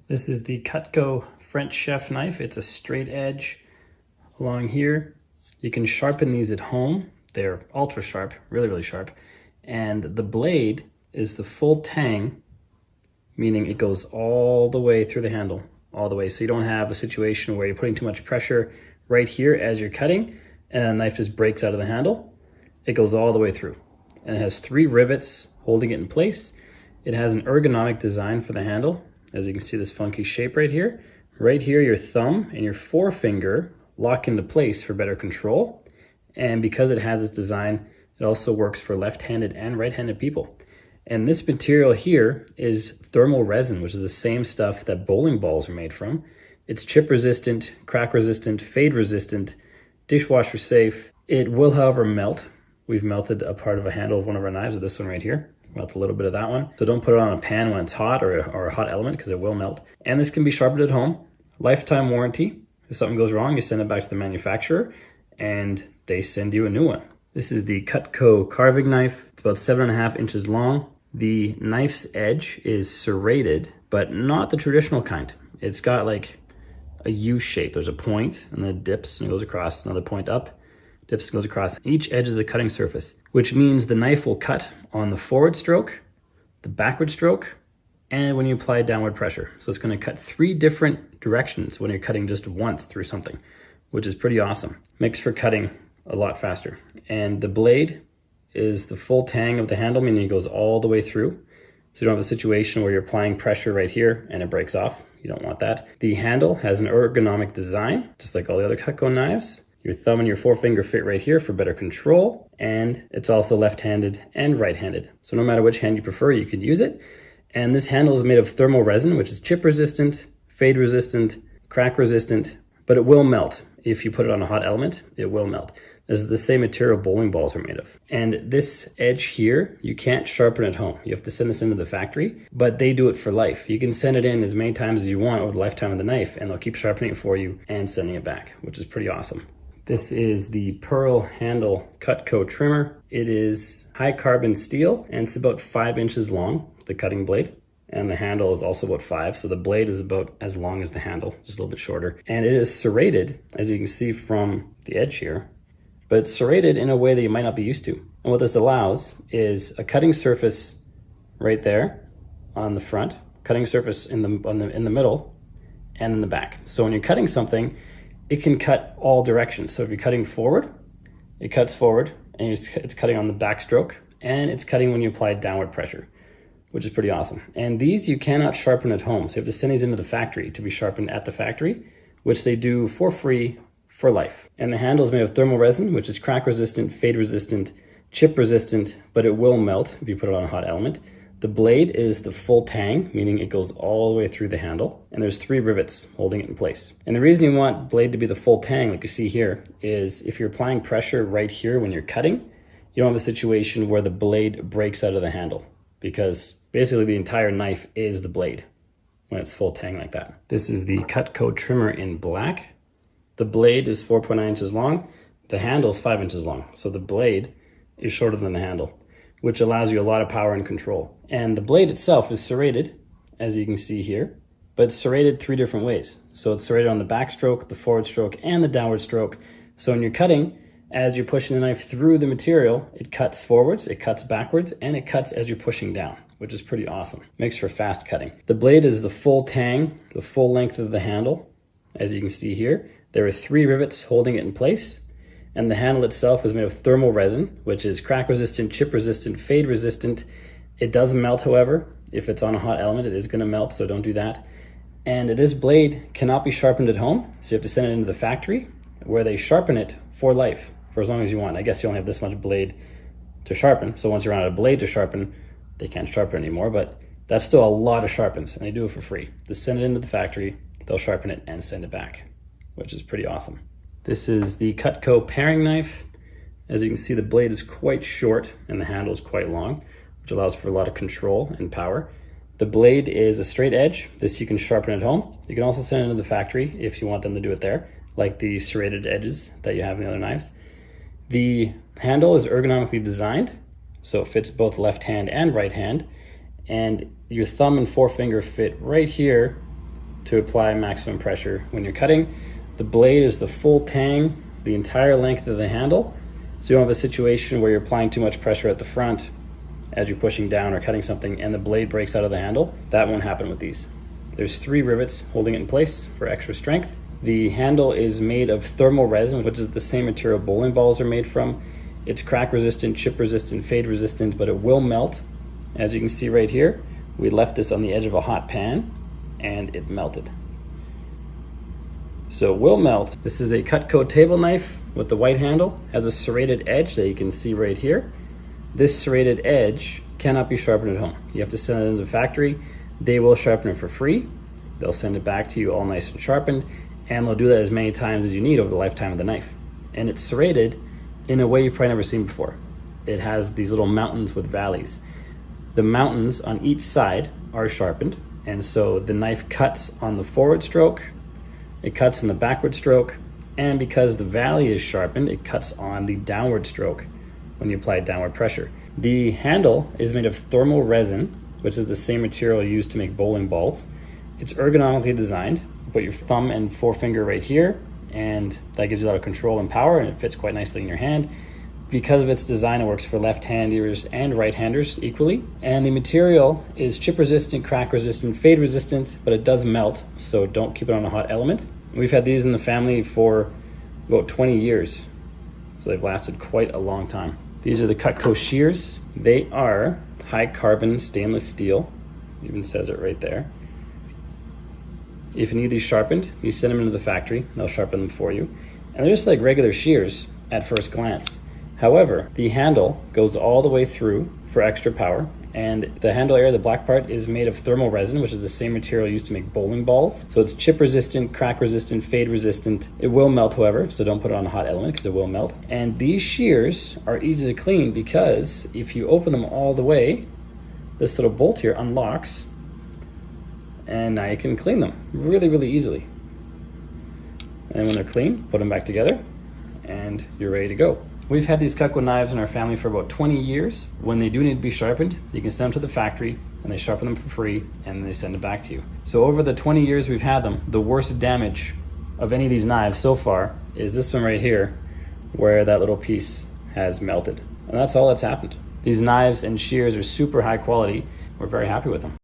This is the Cutco French chef knife. It's a straight edge along here. You can sharpen these at home. They're ultra sharp, really sharp. And the blade is the full tang, meaning it goes all the way through the handle, all the way. So you don't have a situation where you're putting too much pressure right here as you're cutting and the knife just breaks out of the handle. It goes all the way through. And it has 3 rivets holding it in place. It has an ergonomic design for the handle. As you can see, this funky shape right here. Right here, your thumb and your forefinger lock into place for better control. And because it has this design, it also works for left-handed and right-handed people. And this material here is thermal resin, which is the same stuff that bowling balls are made from. It's chip resistant, crack resistant, fade resistant, dishwasher safe. It will, however, melt. We've melted a part of a handle of one of our knives with this one right here. Melt a little bit of that one. So don't put it on a pan when it's hot or a hot element because it will melt. And this can be sharpened at home. Lifetime warranty. If something goes wrong, you send it back to the manufacturer and they send you a new one. This is the Cutco carving knife. It's about 7.5 inches long. The knife's edge is serrated, but not the traditional kind. It's got like a U shape. There's a point and then it dips and it goes across, another point up. Dips, goes across. Each edge is a cutting surface, which means the knife will cut on the forward stroke, the backward stroke, and when you apply downward pressure. So it's going to cut 3 different directions when you're cutting just once through something, which is pretty awesome. Makes for cutting a lot faster. And the blade is the full tang of the handle, meaning it goes all the way through. So you don't have a situation where you're applying pressure right here and it breaks off. You don't want that. The handle has an ergonomic design, just like all the other Cutco knives. Your thumb and your forefinger fit right here for better control, and it's also left-handed and right-handed. So no matter which hand you prefer, you could use it. And this handle is made of thermal resin, which is chip resistant, fade resistant, crack resistant, but it will melt. If you put it on a hot element, it will melt. This is the same material bowling balls are made of. And this edge here, you can't sharpen at home. You have to send this into the factory, but they do it for life. You can send it in as many times as you want over the lifetime of the knife, and they'll keep sharpening it for you and sending it back, which is pretty awesome. This is the pearl handle Cutco trimmer. It is high carbon steel and it's about 5 inches long, the cutting blade. And the handle is also about 5. So the blade is about as long as the handle, just a little bit shorter. And it is serrated, as you can see from the edge here, but it's serrated in a way that you might not be used to. And what this allows is a cutting surface right there on the front, cutting surface in the middle and in the back. So when you're cutting something, it can cut all directions. So if you're cutting forward, it cuts forward and it's cutting on the backstroke, and it's cutting when you apply downward pressure, which is pretty awesome. And these you cannot sharpen at home. So you have to send these into the factory to be sharpened at the factory, which they do for free for life. And the handle is made of thermal resin, which is crack resistant, fade resistant, chip resistant, but it will melt if you put it on a hot element. The blade is the full tang, meaning it goes all the way through the handle, and there's 3 rivets holding it in place. And the reason you want blade to be the full tang, like you see here, is if you're applying pressure right here when you're cutting, you don't have a situation where the blade breaks out of the handle, because basically the entire knife is the blade when it's full tang like that. This is the Cutco trimmer in black. The blade is 4.9 inches long. The handle is 5 inches long, so the blade is shorter than the handle, which allows you a lot of power and control. And the blade itself is serrated, as you can see here, but it's serrated 3 different ways. So it's serrated on the backstroke, the forward stroke, and the downward stroke. So when you're cutting, as you're pushing the knife through the material, it cuts forwards, it cuts backwards, and it cuts as you're pushing down, which is pretty awesome. Makes for fast cutting. The blade is the full tang, the full length of the handle, as you can see here. There are 3 rivets holding it in place. And the handle itself is made of thermal resin, which is crack resistant, chip resistant, fade resistant. It does melt, however. If it's on a hot element, it is going to melt, so don't do that. And this blade cannot be sharpened at home, so you have to send it into the factory where they sharpen it for life, for as long as you want. I guess you only have this much blade to sharpen, so once you're out of blade to sharpen, they can't sharpen anymore, but that's still a lot of sharpens, and they do it for free. Just send it into the factory, they'll sharpen it and send it back, which is pretty awesome. This is the Cutco paring knife. As you can see, the blade is quite short and the handle is quite long, which allows for a lot of control and power. The blade is a straight edge. This you can sharpen at home. You can also send it into the factory if you want them to do it there, like the serrated edges that you have in the other knives. The handle is ergonomically designed, so it fits both left hand and right hand, and your thumb and forefinger fit right here to apply maximum pressure when you're cutting. The blade is the full tang, the entire length of the handle, so you don't have a situation where you're applying too much pressure at the front as you're pushing down or cutting something and the blade breaks out of the handle. That won't happen with these. There's 3 rivets holding it in place for extra strength. The handle is made of thermal resin, which is the same material bowling balls are made from. It's crack resistant, chip resistant, fade resistant, but it will melt. As you can see right here, we left this on the edge of a hot pan and it melted. So it will melt. This is a Cutco table knife with the white handle, has a serrated edge that you can see right here. This serrated edge cannot be sharpened at home. You have to send it into the factory. They will sharpen it for free. They'll send it back to you all nice and sharpened, and they'll do that as many times as you need over the lifetime of the knife. And it's serrated in a way you've probably never seen before. It has these little mountains with valleys. The mountains on each side are sharpened, and so the knife cuts on the forward stroke, it cuts on the backward stroke, and because the valley is sharpened, it cuts on the downward stroke when you apply downward pressure. The handle is made of thermal resin, which is the same material used to make bowling balls. It's ergonomically designed. You put your thumb and forefinger right here, and that gives you a lot of control and power, and it fits quite nicely in your hand. Because of its design, it works for left-handers and right-handers equally. And the material is chip resistant, crack resistant, fade resistant, but it does melt, so don't keep it on a hot element. We've had these in the family for about 20 years, so they've lasted quite a long time. These are the Cutco shears. They are high carbon stainless steel, even says it right there. If you need these sharpened, you send them into the factory, they'll sharpen them for you. And they're just like regular shears at first glance. However, the handle goes all the way through for extra power, and the handle area, the black part, is made of thermal resin, which is the same material used to make bowling balls. So it's chip resistant, crack resistant, fade resistant. It will melt, however, so don't put it on a hot element because it will melt. And these shears are easy to clean because if you open them all the way, this little bolt here unlocks, and now you can clean them really, really easily. And when they're clean, put them back together, and you're ready to go. We've had these Cutco knives in our family for about 20 years. When they do need to be sharpened, you can send them to the factory and they sharpen them for free and they send it back to you. So over the 20 years we've had them, the worst damage of any of these knives so far is this one right here, where that little piece has melted. And that's all that's happened. These knives and shears are super high quality. We're very happy with them.